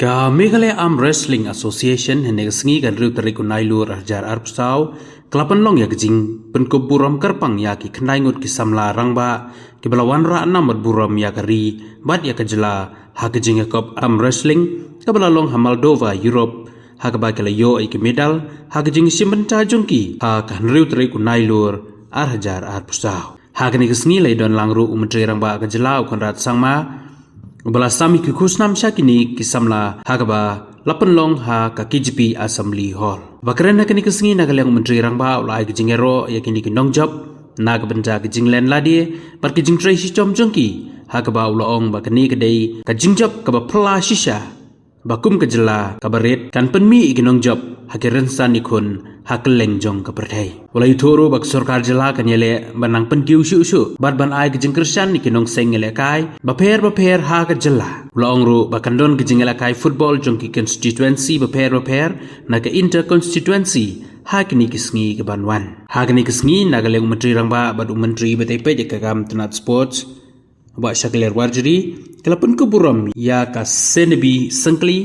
The Meghalaya Arm Wrestling Association henegasngi kan riu tarik unailur arjar arpsau kelapan long ya kejing penko buram kerpang ya ki kenai ngut ki samla rangba ki balawan ra namad buram ya kari bad ya kejela ha kejing yakop arm wrestling kabala long ha Moldova Europe ha ka ba kala yo ki medal ha kejing simbenta jungki ha kan riu tarik unailur arjar arpsau ha kani kesngi lai don langru umentri rangba kejela ukon rat sangma Bala sami ki khusnam syakini kisamla hagaba lapenlong ha ka KGP Assembly Hall. Bakaran kini kesengi nagalang menteri rangba ulai kijingero yakini ki nongjop naga benda kijinglen ladie par kijing tray si chom jongki hagaba ulaong bakani kedai ka jingjop ka ba phylla shisha bakum ka jylla ka barit kan penmi ki nongjop hakiren san ikun hakeleng jong ka perthai. Ulai thoro bak sarkar jylla kan yele banang penkiu shu bad ban ai kijing kyrshan ki nong seng yele kai baper ha ka jylla. Ulaong ru bakandon kijing yele kai football jong ki constituency baper na ka inter constituency ha kini kisngi ke banwan. Ha kini kisngi nagaleng menteri rangba bad menteri betai pe ka gam tenat sports ba syakler warjeri kelapun keburam ya ka senebi sengkli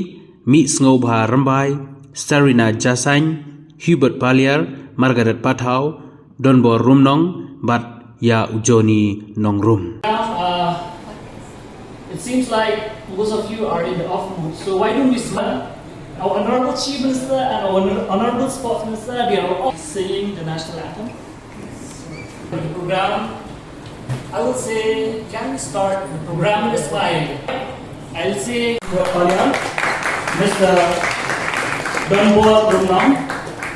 mi sngoba rambai Starina Jasang Hubert Paliar Margaret Pathau Donbor Rumnong bat ya ujoni nongrum. It seems like most of you are in the off mood, so why don't we start? Our honorable chief minister and our honorable sports minister, they are all singing the national anthem. The program, I would say, can we start the program in this way? I'll say Mr. Donbor Rumnong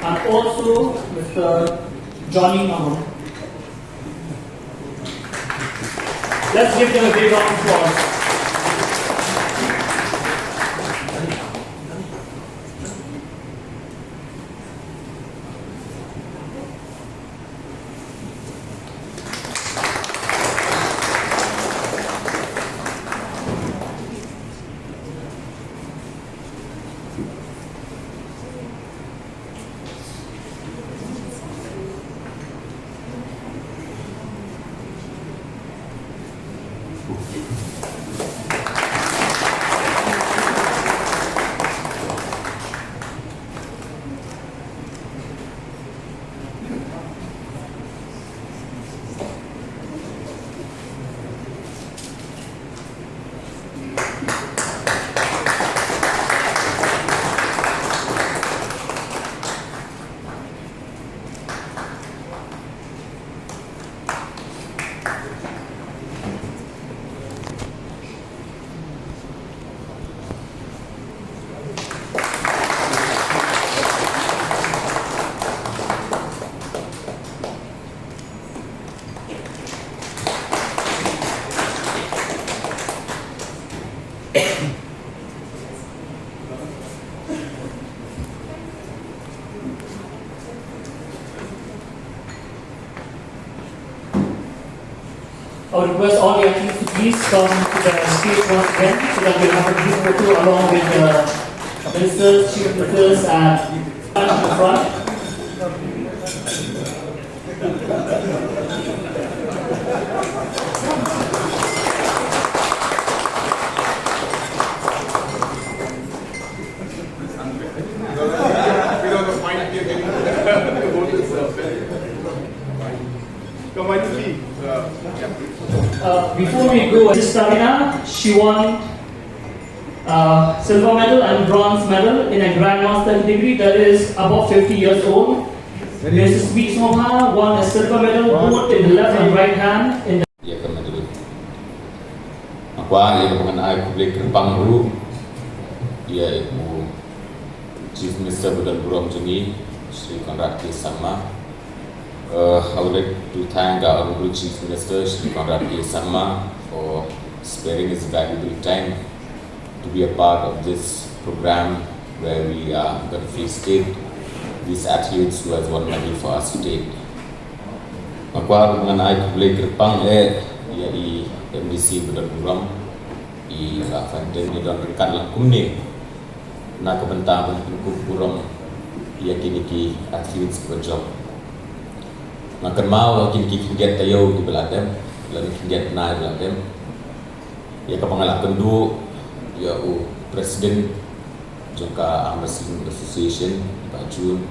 and also Mr. Johnny Mahon. Let's give them a big round of applause. I would request all the athletes to please come to the stage once again so that we'll have a group photo along with the ministers, chief ministers and the front. Before we go, Starina, she won silver medal and bronze medal in a grandmaster category that is above 50 years old. Mrs. B. Soha won a silver medal both in the left and right hand. In the Apa yang mengenai publik Rempang Guru, iaitu Chief Minister Budan Buram Jungi, Sri Konrad K. Sama. I would like to thank our Honorable Chief Minister, Sri Konrad K. Sama, for sparing his valuable time to be a part of this program where we are going to felicitate these athletes who has won medal for our state. Maka mengenai publik Rempang iaitu MDC Budan Buram, i Fanten ni don rekan lakum ni na kebentang Budan Buram iaitu ki athletes berjob. Makan mau kini kiat tayo di beladem, lalu kiat naik beladem. Ya kepengalak kendu, ya Presiden jangka Arm Wrestling Association Bajun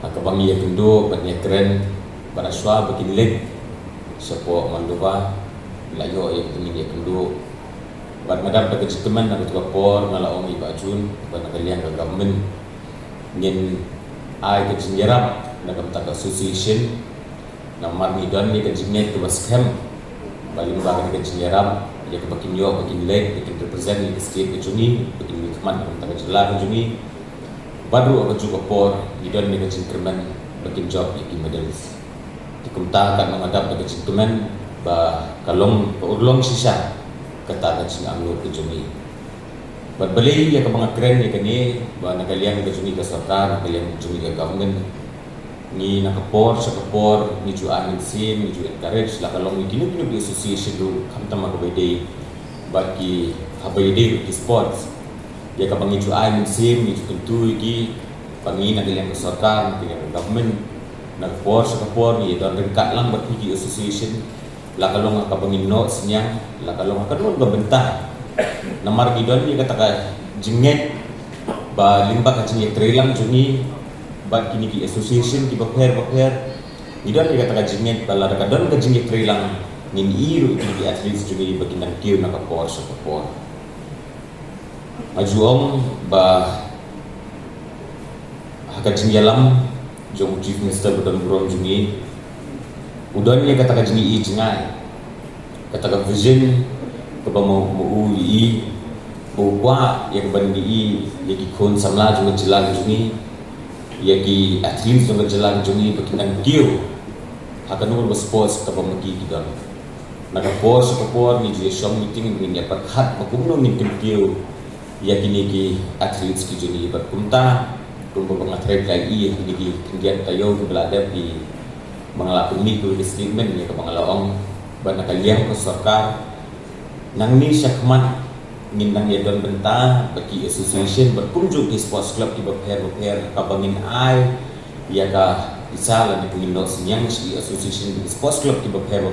akabang ia kendo penekren baraswa bakin leg sepo manduba layo yang temin ia kendo bad madam dekat teman nak tu por ngalaong i Bajun bad kalian ke government ngin ai ke jingjop nak tak association namar ni don ni ke jingjop ke baskem balik bagan ke jingjop ya ke bakin yo bakin leg bakin represent ni state ke juni bakin hikmat tak jylla ke juni baru aku juga por idon ni ke jingjop bakin job iki medals dikumta kan mengadap ke jingjop ba kalong urlong shisha kata kan sing anglo ke juni berbeli ya ke mga kren ni kani ba nakalian ke juni ke sarkar nakalian ke juni ke government ni nakapor sa kapor ni ju amin sim ni ju encourage la kalong ni kinu di association do kamta makabede bagi habede di sports ya ka bangi ju amin sim ni ju tentu iki bangi nakalian ke sarkar nakalian ke government nakapor sa kapor ni don rengkat lang bagi association la kalong ka bangi no senyang la kalong ka don bentah namar gidon ni kata jinget ba limba ka jinget trelang juni ba kini ki association ki baper gidon ni kata jinget bala ka don ka jinget trelang ngin iru ki athletes juni baginan kiu na kapor sa kapor majuong ba haka jingyalam jong chief minister Budon Burom juni udon ni kata jingi i jingai kata vision kaba mau i buwa yang bandi yagi kon samla jung jylla juni yagi athlete jung jylla juni bakinan kiu hakanur sports kaba magi gidan naga force kapor ni je shom meeting ni ya pakhat makumno ni kiu yagi ni ki athletes ki juni berkumta tumbo bangatret kai i ni ki kegiatan tayo ke belada di mangalapumi ku statement ni ka bangalaong ban nakaliang ko sarkar nang ni syakmat ngindang ya don bentah bagi association berkunjung di sports club di baper kabangin ai ya ka isalan di pengino senyang si association di sports club di baper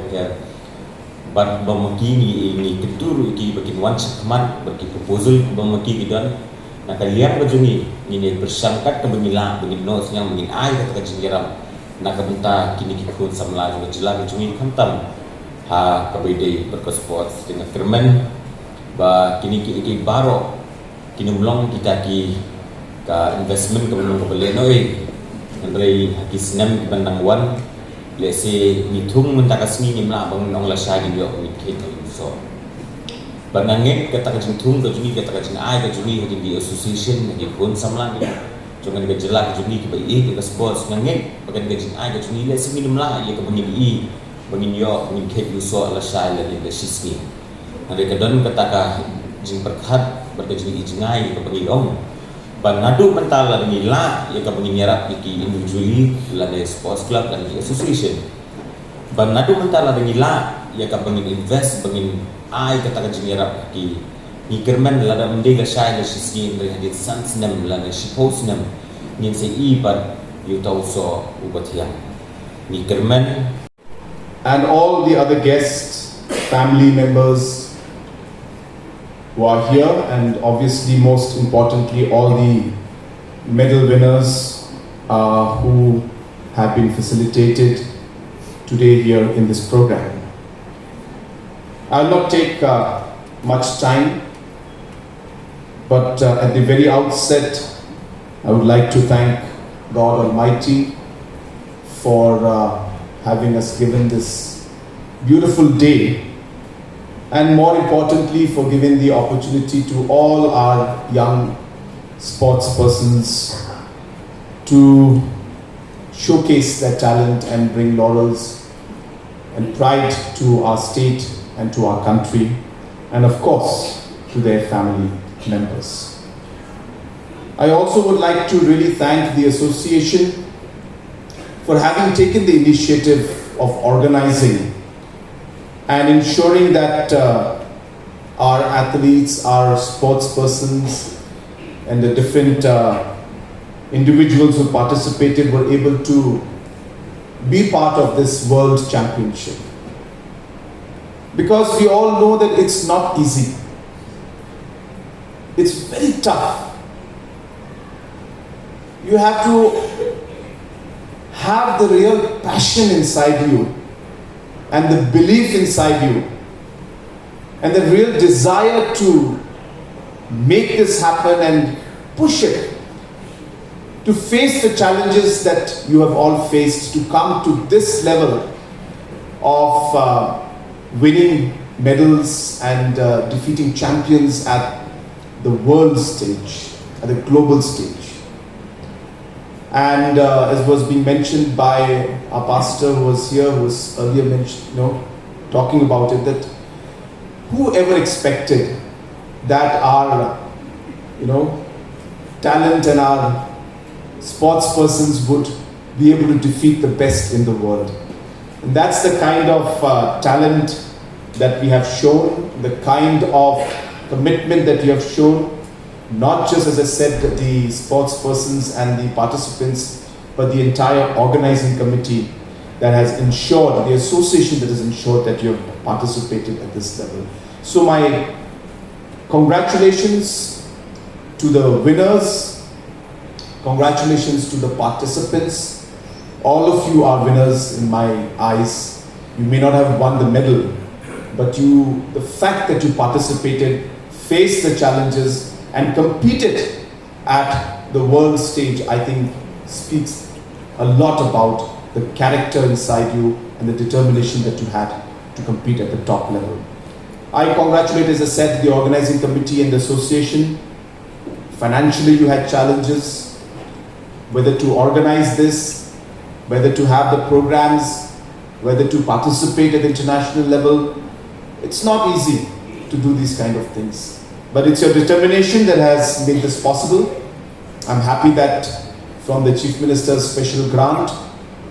bat bamaki ni keturu iki bagi wan syakmat bagi proposal bamaki gidan nakaliang bajungi ni bersangkat kebengila pengino senyang mengin ai kata jingjop nak bentah kini kikun samla jylla bajungi kantam ha kabede berkosport dengan firman ba kini ki baro kini ulong kita ki ka investment ke belum boleh noi andrei haki senam bandang wan lese nitung mentakasni ni mla bang nong la shagi yo ni kito so banangit kata ka jingtung ke juni kata ka jing ai ke juni di association di pun samla ni jangan ke jylla ke juni ke bai ke sports ngangit bagan ke jing ai ke juni lese minum la ye ke bangi bangin yo bangin kep yuso ala shai la de shisni ande kadon kataka jing berkat berkejing ijngai ke bangin om ban ngadu mental la ngila ya ka bangin nyarap iki individually la de sports club dan di association ban ngadu mental la ngila ya ka bangin invest bangin ai kataka jing nyarap ki ikirman la da mende la shai la shisni de hadit sans nam la de shipos nam ngin se i par yu tauso ubatiang ikirman and all the other guests, family members who are here, and obviously most importantly all the medal winners who have been facilitated today here in this program. I will not take much time, but at the very outset I would like to thank God Almighty for having us given this beautiful day, and more importantly for giving the opportunity to all our young sports persons to showcase their talent and bring laurels and pride to our state and to our country, and of course to their family members. I also would like to really thank the association for having taken the initiative of organizing and ensuring that our athletes, our sports persons, and the different individuals who participated were able to be part of this World Championship. Because we all know that it's not easy. it's very tough. You have to have the real passion inside you and the belief inside you and the real desire to make this happen and push it, to face the challenges that you have all faced, to come to this level of winning medals and defeating champions at the world stage, at the global stage. And as was being mentioned by our pastor who was here, who was earlier mentioned, talking about it, that whoever expected that our, talent and our sports persons would be able to defeat the best in the world. And that's the kind of talent that we have shown, the kind of commitment that you have shown, not just, as I said, the sports persons and the participants, but the entire organizing committee that has ensured, the association that has ensured that you have participated at this level. So my congratulations to the winners, congratulations to the participants. All of you are winners in my eyes. You may not have won the medal, but the fact that you participated, faced the challenges, and competed at the world stage, I think speaks a lot about the character inside you and the determination that you had to compete at the top level. I congratulate, as I said, the organizing committee and the association. Financially, you had challenges, whether to organize this, whether to have the programs, whether to participate at the international level. It's not easy to do these kind of things. But it's your determination that has made this possible. I'm happy that from the Chief Minister's special grant,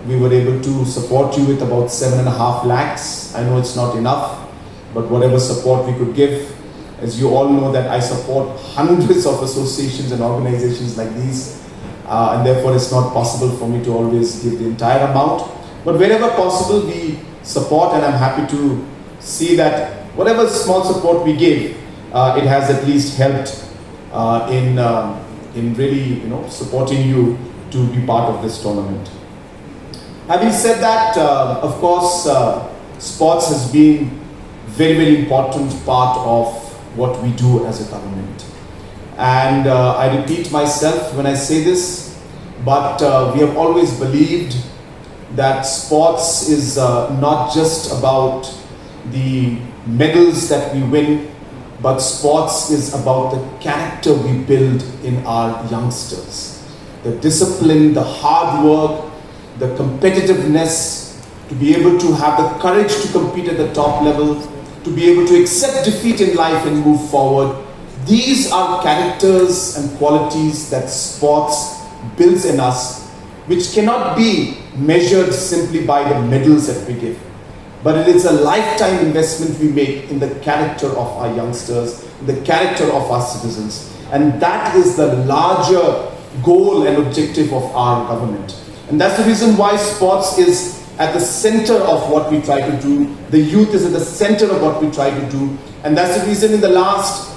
we were able to support you with about 7.5 lakhs. I know it's not enough, but whatever support we could give, as you all know that I support hundreds of associations and organizations like these, and therefore it's not possible for me to always give the entire amount. But wherever possible, we support, and I'm happy to see that whatever small support we gave, it has at least helped in really supporting you to be part of this tournament. Having said that, of course, sports has been very, very important part of what we do as a government. And I repeat myself when I say this, but we have always believed that sports is not just about the medals that we win, but sports is about the character we build in our youngsters. The discipline, the hard work, the competitiveness, to be able to have the courage to compete at the top level, to be able to accept defeat in life and move forward. These are characters and qualities that sports builds in us, which cannot be measured simply by the medals that we give. But it is a lifetime investment we make in the character of our youngsters, the character of our citizens. And that is the larger goal and objective of our government. And that's the reason why sports is at the center of what we try to do. The youth is at the center of what we try to do. And that's the reason in the last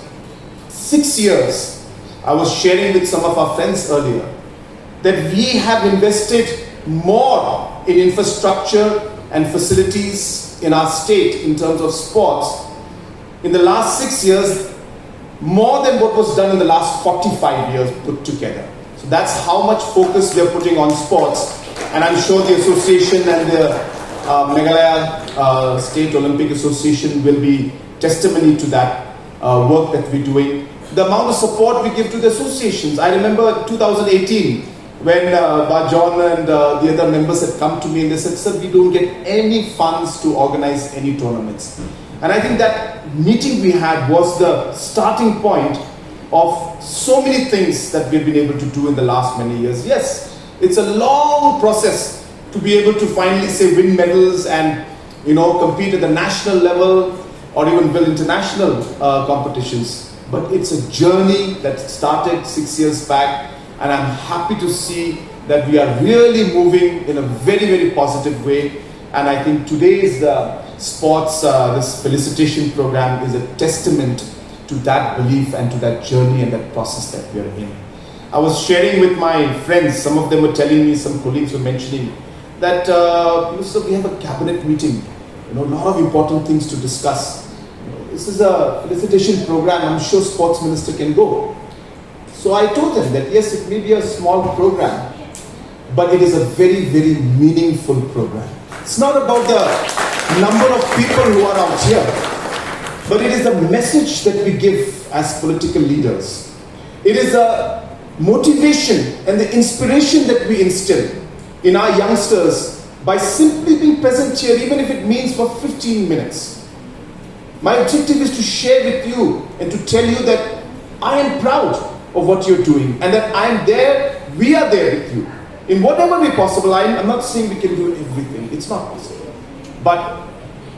6 years, I was sharing with some of our friends earlier, that we have invested more in infrastructure and facilities in our state in terms of sports in the last 6 years, more than what was done in the last 45 years put together. So that's how much focus we are putting on sports. And I'm sure the association and the Meghalaya State Olympic Association will be testimony to that work that we're doing. The amount of support we give to the associations. I remember 2018, when John and the other members had come to me and they said, sir, we don't get any funds to organize any tournaments. And I think that meeting we had was the starting point of so many things that we've been able to do in the last many years. Yes, it's a long process to be able to finally say win medals and compete at the national level or even build international competitions. But it's a journey that started 6 years back. And I'm happy to see that we are really moving in a very, very positive way. And I think today's sports, this felicitation program is a testament to that belief and to that journey and that process that we are in. I was sharing with my friends, some of them were telling me, some colleagues were mentioning that so we have a cabinet meeting, a lot of important things to discuss. This is a felicitation program, I'm sure sports minister can go. So I told them that yes, it may be a small program, but it is a very, very meaningful program. It's not about the number of people who are out here, but it is a message that we give as political leaders. It is a motivation and the inspiration that we instill in our youngsters by simply being present here, even if it means for 15 minutes. My objective is to share with you and to tell you that I am proud of what you're doing and that I am there, we are there with you. In whatever way possible, I'm not saying we can do everything, it's not possible. But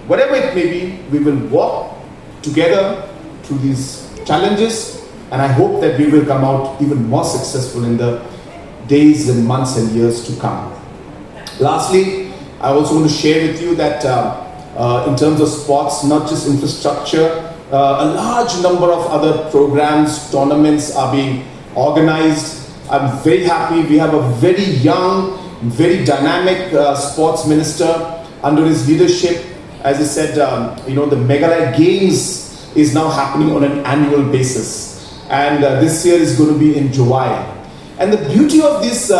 whatever it may be, we will walk together through these challenges, and I hope that we will come out even more successful in the days and months and years to come. Lastly, I also want to share with you that in terms of sports, not just infrastructure, a large number of other programs, tournaments are being organized. I'm very happy. We have a very young, very dynamic sports minister under his leadership. As I said, the Meghalaya Games is now happening on an annual basis. And this year is going to be in July. And the beauty of this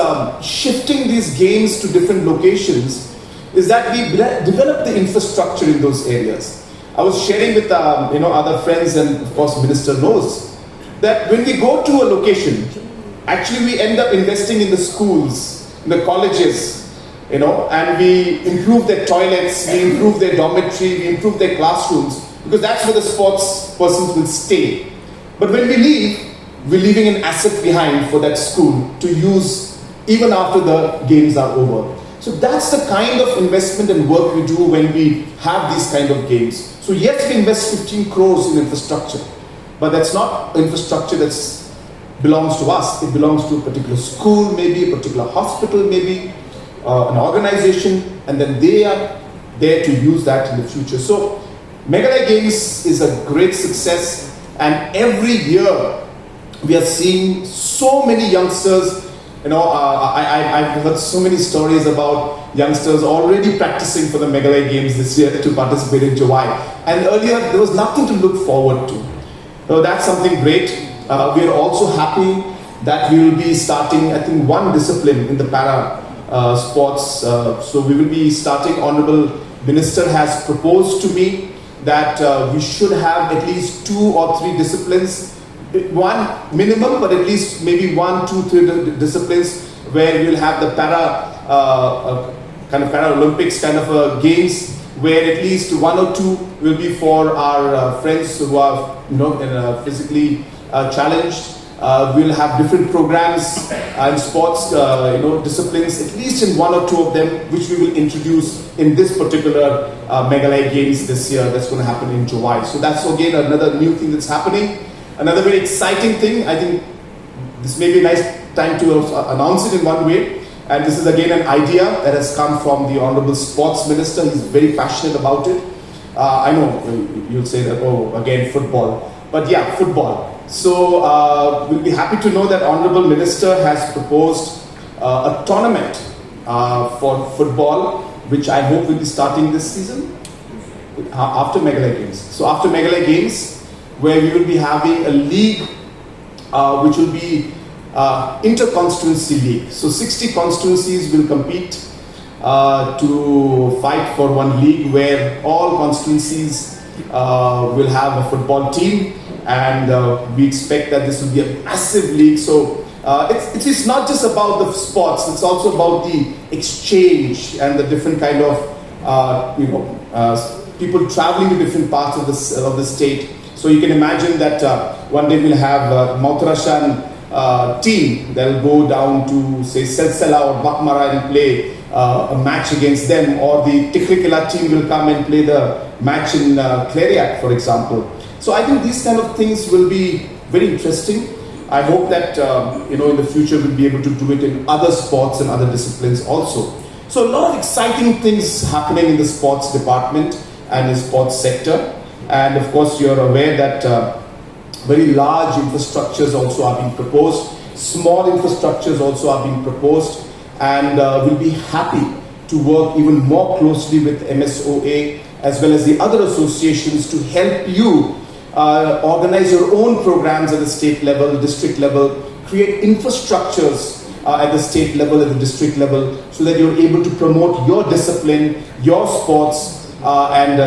shifting these games to different locations is that we develop the infrastructure in those areas. I was sharing with other friends, and of course Minister knows, that when we go to a location, actually we end up investing in the schools, in the colleges, and we improve their toilets, we improve their dormitory, we improve their classrooms, because that's where the sports persons will stay. But when we leave, we're leaving an asset behind for that school to use even after the games are over. So that's the kind of investment and work we do when we have these kind of games. So yes, we invest 15 crores in infrastructure, but that's not infrastructure that belongs to us. It belongs to a particular school, maybe a particular hospital, maybe an organization, and then they are there to use that in the future. So Meghalaya Games is a great success, and every year we are seeing so many youngsters. I've heard so many stories about youngsters already practicing for the Meghalaya Games this year to participate in July. And earlier there was nothing to look forward to. So that's something great. We are also happy that we will be starting, I think, one discipline in the para sports. So we will be starting. Honorable Minister has proposed to me that we should have at least 2 or 3 disciplines. One minimum, but at least maybe 1, 2, 3 disciplines where we'll have the kind of Paralympics kind of games, where at least 1 or 2 will be for our friends who are physically challenged. We'll have different programs and sports disciplines, at least in 1 or 2 of them, which we will introduce in this particular Meghalaya Games this year. That's going to happen in July. So that's again another new thing that's happening. Another very exciting thing, I think this may be a nice time to announce it in one way, and this is again an idea that has come from the Honorable Sports Minister. He's very passionate about it. I know you'll say that, oh, again football, but yeah, football. So we'll be happy to know that Honorable Minister has proposed a tournament for football, which I hope will be starting this season after Meghalaya Games. So after Meghalaya Games, where we will be having a league which will be inter-constituency league. So 60 constituencies will compete to fight for one league, where all constituencies will have a football team, and we expect that this will be a massive league. So it's not just about the sports, it's also about the exchange and the different kind of people traveling to different parts of the state. So you can imagine that one day we'll have Mautarashan team that will go down to, say, Selsela or Bakmara and play a match against them, or the Tikrikila team will come and play the match in Clariac, for example. So I think these kind of things will be very interesting. I hope that in the future we'll be able to do it in other sports and other disciplines also. So a lot of exciting things happening in the sports department and the sports sector. And of course, you're aware that Very large infrastructures also are being proposed. Small infrastructures also are being proposed, and we'll be happy to work even more closely with MSOA as well as the other associations to help you organize your own programs at the state level, district level, create infrastructures at the state level, at the district level, so that you're able to promote your discipline, your sports, and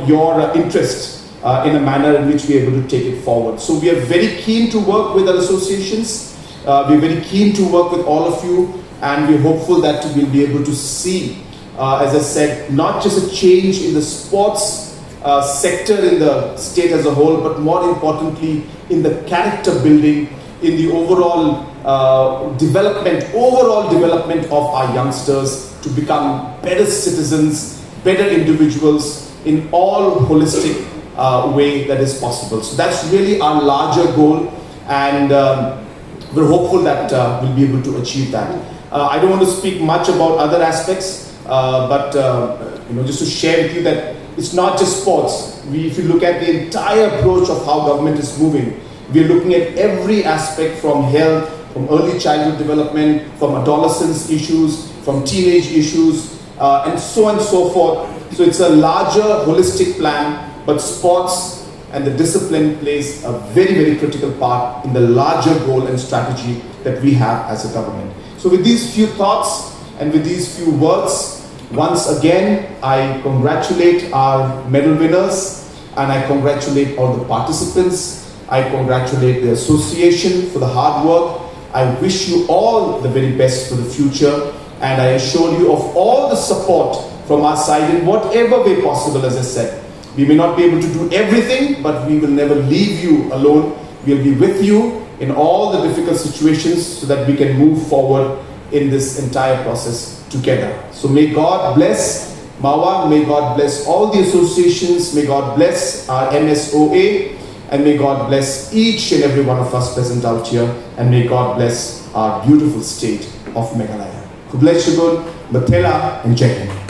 your interest in a manner in which we're able to take it forward. So we are very keen to work with our associations. We're very keen to work with all of you, and we're hopeful that we'll be able to see, as I said, not just a change in the sports sector in the state as a whole, but more importantly in the character building, in the overall development of our youngsters to become better citizens, better individuals in all holistic way that is possible. So that's really our larger goal, and we're hopeful that we'll be able to achieve that. I don't want to speak much about other aspects, but just to share with you that it's not just sports. If you look at the entire approach of how government is moving, we're looking at every aspect, from health, from early childhood development, from adolescence issues, from teenage issues, and so on and so forth. So it's a larger holistic plan, but sports and the discipline plays a very, very critical part in the larger goal and strategy that we have as a government. So with these few thoughts and with these few words, once again, I congratulate our medal winners, and I congratulate all the participants. I congratulate the association for the hard work. I wish you all the very best for the future, and I assure you of all the support from our side in whatever way possible. As I said, we may not be able to do everything, but we will never leave you alone. We'll be with you in all the difficult situations so that we can move forward in this entire process together. So may God bless Mawa, may God bless all the associations, may God bless our MSOA, and may God bless each and every one of us present out here, and may God bless our beautiful state of Meghalaya. God bless Shibun, Mathela, and Jai Hind.